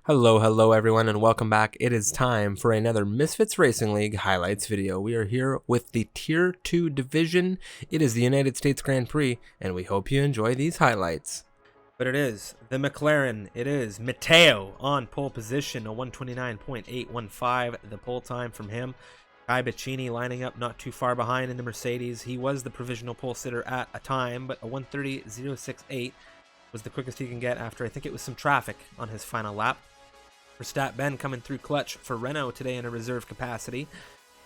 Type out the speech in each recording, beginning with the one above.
Hello everyone, and welcome back. It is time for another Misfits Racing League highlights video. We are here with the Tier 2 division. It is the United States Grand Prix, and we hope you enjoy these highlights. But it is the McLaren. It is Matteo on pole position, a 129.815, the pole time from him. Guy Bacchini lining up not too far behind in the Mercedes. He was the provisional pole sitter at a time, but a 130.068 was the quickest he can get after I think it was some traffic on his final lap. Ben coming through clutch for Renault today in a reserve capacity.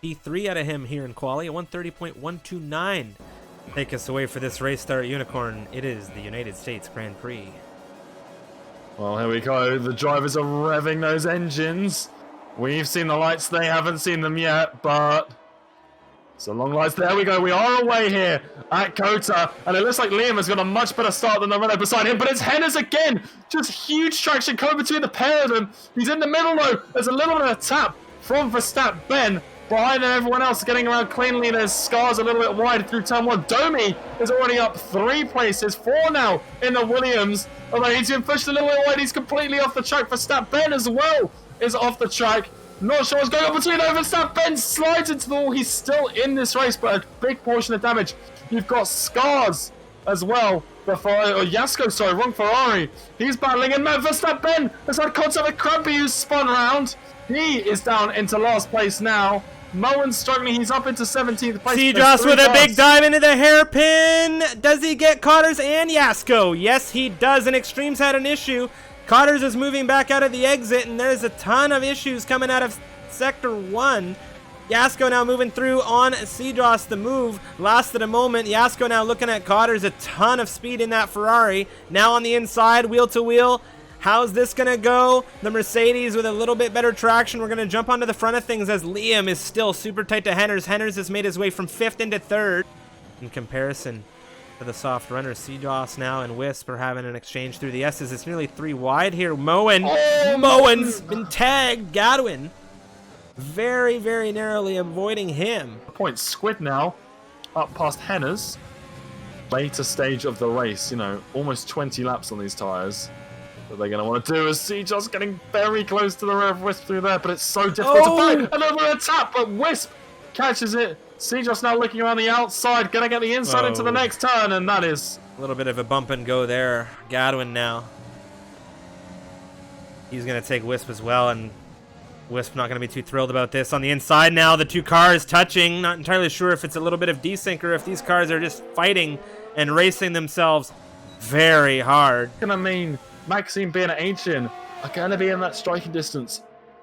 P3 out of him here in quali, a 130.129. Take us away for this race start, Unicorn. It is the United States Grand Prix. Well, here we go. The drivers are revving those engines. We've seen the lights. They haven't seen them yet, but so long lights. There we go. We are away here at Kota, and it looks like Liam has got a much better start than the Renault beside him, but it's Hennes again. Just huge traction coming between the pair of them. He's in the middle though. There's a little bit of a tap from Ben. Behind everyone else getting around cleanly. There's Scars a little bit wide through turn one. Domi is already up 3 places, 4 now in the Williams. Although he's been pushed a little bit wide, he's completely off the track. Ben as well is off the track. Not sure what's going on between them. Ben slides into the wall. He's still in this race, but a big portion of damage. You've got Scars as well. Yasko, sorry, wrong Ferrari. He's battling, and Ben has had contact with Crampy, who's spun round. He is down into last place now. Moen's struggling. He's up into 17th place. Seedross with a big dive into the hairpin. Does he get Cotters and Yasko? Yes, he does, and Extreme's had an issue. Cotters is moving back out of the exit, and there's a ton of issues coming out of Sector 1. Yasko now moving through on Seedross. The move lasted a moment. Yasko now looking at Cotters. A ton of speed in that Ferrari. Now on the inside, wheel to wheel. How's this going to go? The Mercedes with a little bit better traction. We're going to jump onto the front of things as Liam is still super tight to Hennes. Hennes has made his way from 5th into 3rd. In comparison to the soft runners, Seedross now and Wisp are having an exchange through the S's. It's nearly 3 wide here. Moen's been tagged. Gadwin very, very narrowly avoiding him. Point Squid now up past Hennes. Later stage of the race, almost 20 laps on these tyres. What they're going to want to do is see just getting very close to the rear of Wisp through there, but it's so difficult to fight. Another tap, but Wisp catches it. Seedross now looking around the outside, going to get the inside into the next turn, and that is a little bit of a bump and go there. Gadwin now. He's going to take Wisp as well, and Wisp not going to be too thrilled about this. On the inside now, the 2 cars touching. Not entirely sure if it's a little bit of desync or if these cars are just fighting and racing themselves very hard. Gonna mean Maxime being at Ancient are going to be in that striking distance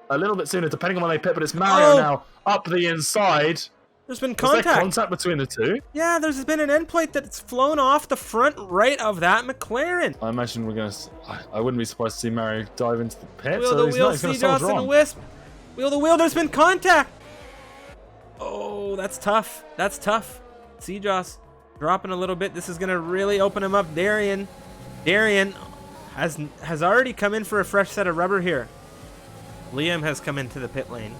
a little bit sooner, depending on when they pit, but it's Mario now up the inside. There's been contact. Is there contact between the two? Yeah, there's been an end plate that's flown off the front right of that McLaren. I imagine we're going to... I wouldn't be surprised to see Mario dive into the pit. Wheel to wheel, Seedross and Wisp. Wheel to wheel, there's been contact. Oh, that's tough. That's tough. Seedross dropping a little bit. This is going to really open him up. Darian has already come in for a fresh set of rubber here. Liam has come into the pit lane.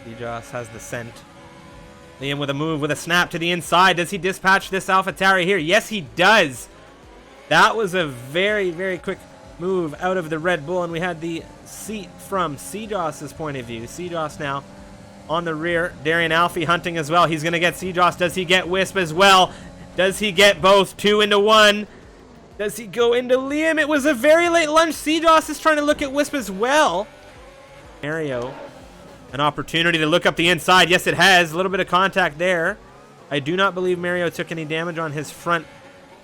Seedross has the scent. Liam with a move, with a snap to the inside. Does he dispatch this AlphaTauri here? Yes, he does. That was a very, very quick move out of the Red Bull, and we had the seat from Seedross's point of view. Seedross now on the rear. Darian Alfie hunting as well. He's going to get Seedross. Does he get Wisp as well? Does he get both? 2 into 1. Does he go into Liam? It was a very late lunge. Seedross is trying to look at Wisp as well. Mario, an opportunity to look up the inside. Yes, it has. A little bit of contact there. I do not believe Mario took any damage on his front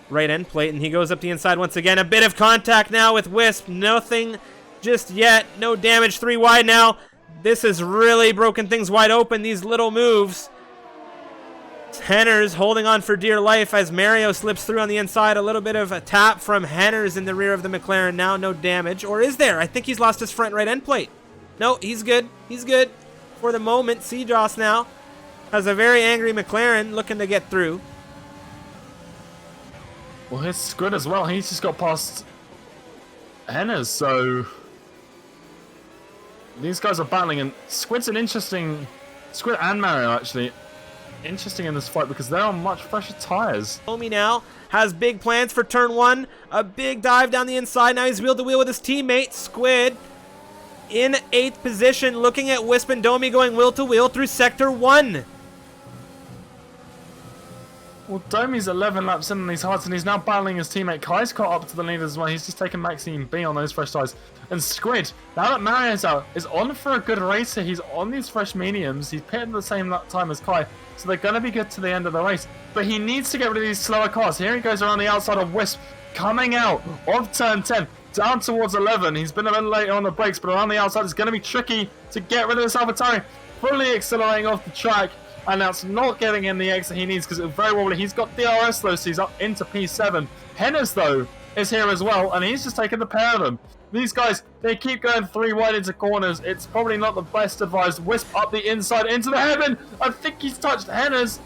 right end plate, and he goes up the inside once again. A bit of contact now with Wisp. Nothing just yet. No damage. 3 wide now. This has really broken things wide open, these little moves. Hennes holding on for dear life as Mario slips through on the inside. A little bit of a tap from Hennes in the rear of the McLaren. Now no damage. Or is there? I think he's lost his front right end plate. No, he's good. He's good for the moment. Seedross now has a very angry McLaren looking to get through. Well, his Squid as well. He's just got past Hennes, so these guys are battling, and Squid's an interesting... Squid and Mario, actually, interesting in this fight because they're on much fresher tires. Domi now has big plans for turn 1. A big dive down the inside. Now he's wheel to wheel with his teammate, Squid. In 8th position, looking at Wisp and Domi going wheel to wheel through Sector 1. Well, Domi's 11 laps in these hearts, and he's now battling his teammate. Kai's caught up to the lead as well. He's just taken Maxime B on those fresh tires. And Squid, now that Mario's out, is on for a good race here. He's on these fresh mediums. He's pitted at the same time as Kai, so they're going to be good to the end of the race. But he needs to get rid of these slower cars. Here he goes around the outside of Wisp, coming out of turn 10, down towards 11. He's been a bit late on the brakes, but around the outside, it's going to be tricky to get rid of this AlphaTauri. Fully accelerating off the track. And that's not getting in the exit he needs because it's very wobbly. He's got DRS though, so he's up into P7. Hennes though is here as well, and he's just taken the pair of them. These guys, they keep going 3 wide into corners. It's probably not the best advised. Wisp up the inside into the heaven. I think he's touched Hennes.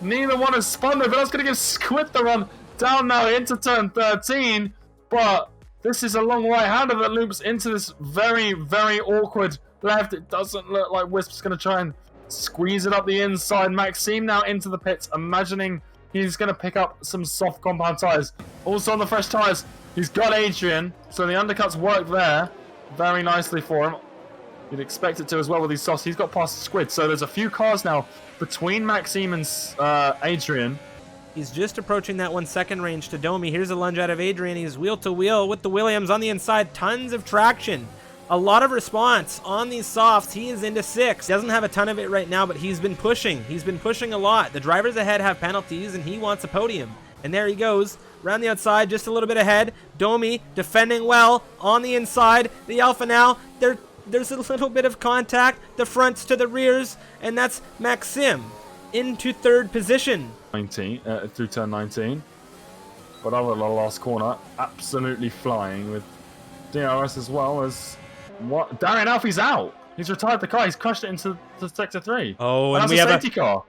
Neither one has spun though, but that's going to give Squid the run down now into turn 13. But this is a long right-hander that loops into this very, very awkward left. It doesn't look like Wisp's going to try and squeeze it up the inside. Maxime now into the pits, imagining he's going to pick up some soft compound tires. Also on the fresh tires, he's got Adrian, so the undercuts work there very nicely for him. You'd expect it to as well with these softs. He's got past Squid, so there's a few cars now between Maxime and Adrian. He's just approaching that 1 second range to Domi. Here's a lunge out of Adrian. He's wheel to wheel with the Williams on the inside. Tons of traction. A lot of response on these softs. He is into 6. Doesn't have a ton of it right now, but he's been pushing. He's been pushing a lot. The drivers ahead have penalties, and he wants a podium. And there he goes. Around the outside, just a little bit ahead. Domi defending well on the inside. The Alpha now. There's a little bit of contact. The fronts to the rears, and that's Maxime into 3rd position. 19 through turn 19. But over the last corner, absolutely flying with DRS as well as... What? Darren Alfie's out. He's retired the car. He's crushed it into the sector 3. Oh, and that's we a have safety car.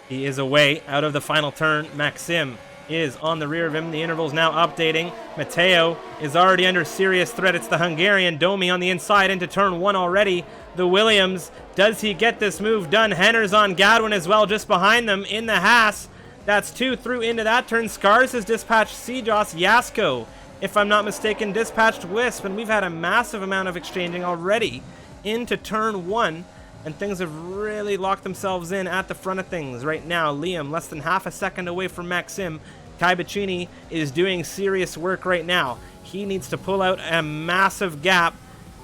He is away out of the final turn. Maxime is on the rear of him. The interval's now updating. Matteo is already under serious threat. It's the Hungarian. Domi on the inside into turn 1 already. The Williams. Does he get this move done? Henner's on Gadwin as well, just behind them in the Haas. That's 2 through into that turn. Scars has dispatched Sijos. Yasko, if I'm not mistaken, dispatched Wisp, and we've had a massive amount of exchanging already into turn 1, and things have really locked themselves in at the front of things right now. Liam less than half a second away from Maxime. Kai Bacchini is doing serious work right now. He needs to pull out a massive gap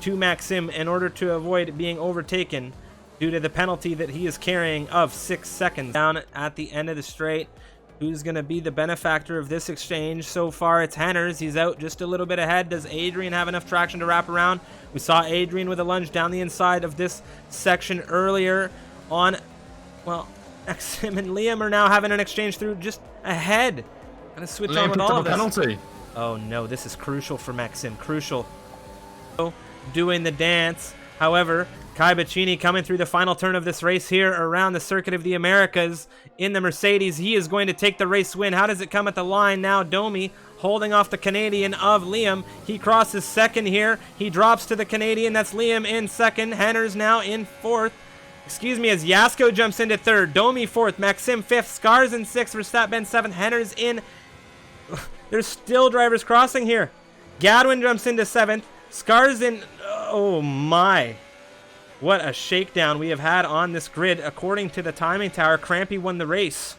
to Maxime in order to avoid being overtaken due to the penalty that he is carrying of 6 seconds. Down at the end of the straight, who's going to be the benefactor of this exchange? So far, it's Henners. He's out just a little bit ahead. Does Adrian have enough traction to wrap around? We saw Adrian with a lunge down the inside of this section earlier on. Well, Maxime and Liam are now having an exchange through just ahead. Gonna switch on with all of this. Penalty. Oh no, this is crucial for Maxime. Crucial. Doing the dance. However, Kai Bacchini coming through the final turn of this race here around the Circuit of the Americas in the Mercedes. He is going to take the race win. How does it come at the line now? Domi holding off the Canadian of Liam. He crosses 2nd here. He drops to the Canadian. That's Liam in 2nd. Henners now in 4th. Excuse me, as Yasko jumps into 3rd. Domi 4th. Maxime 5th. Scars in 6th. Verstappen 7th. Henners in... There's still drivers crossing here. Gadwin jumps into 7th. Scars in... Oh my... What a shakedown we have had on this grid. According to the timing tower, Crampy won the race.